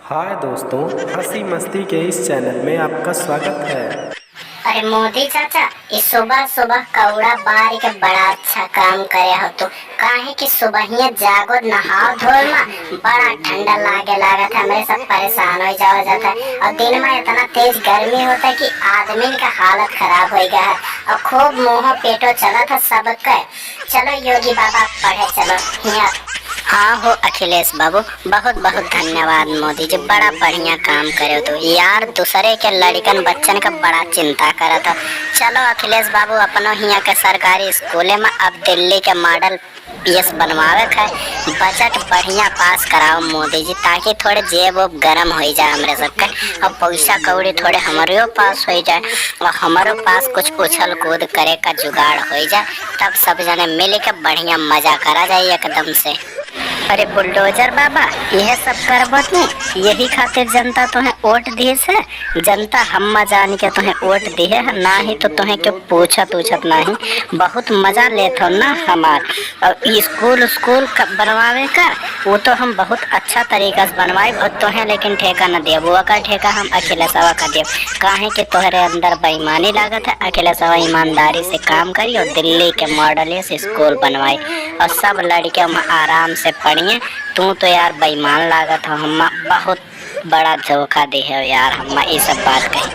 हाय दोस्तों, हंसी मस्ती के इस चैनल में आपका स्वागत है। अरे मोदी चाचा, इस सुबह सुबह कौड़ा बारी के बड़ा अच्छा काम करे हो। तो काहे कि सुबहिया जागो नहाओ धोल में बड़ा ठंडा लागत है। हमरे सब परेशान हो जाता है और दिन में इतना तेज गर्मी होता है कि आदमी का हालत खराब हो गया है और खूब मुँह पेटो चला था सबके। चलो योगी बाबा पढ़े चलो यहाँ। हाँ हो अखिलेश बाबू, बहुत बहुत धन्यवाद मोदी जी, बड़ा बढ़िया काम करे तो यार। दूसरे के लड़कन बच्चन का बड़ा चिंता करा था। चलो अखिलेश बाबू, अपनो हिया के सरकारी स्कूले में अब दिल्ली के मॉडल पीएस बनवावे है। बजट बढ़िया पास कराओ मोदी जी, ताकि थोड़े जेब वो गरम हो जाए हमरे सबके और पैसा कौड़ी थोड़े हमारे पास हो जाए और हमारे पास कुछ उछल कूद करे का जुगाड़ हो जाए। तब सब जने मिल के बढ़िया मजा करा जाए एकदम से। अरे बुलडोजर बाबा, यह सब करबो तू, यही खातिर जनता तुम्हें वोट दिए से। जनता हम जान के तुम्हें वोट दिए है, ना ही तो तुम्हें क्यों पूछत नहीं। बहुत मजा लेते हो ना हमार। और स्कूल स्कूल बनवावे का वो तो हम बहुत अच्छा तरीका से बनवाए और तुम्हें लेकिन ठेका न दिया। वो का ठेका हम अखिलेशवा का दिए, काहे कि तोहरे अंदर बेईमानी लागत है। अखिलेशवा ईमानदारी से काम करी और दिल्ली के मॉडल से स्कूल बनवाई और सब लड़के हम आराम से पढ़िए। तू तो यार बेईमान लागत हो, हम बहुत बड़ा धोखा दे है यार, हम ये सब बात कही।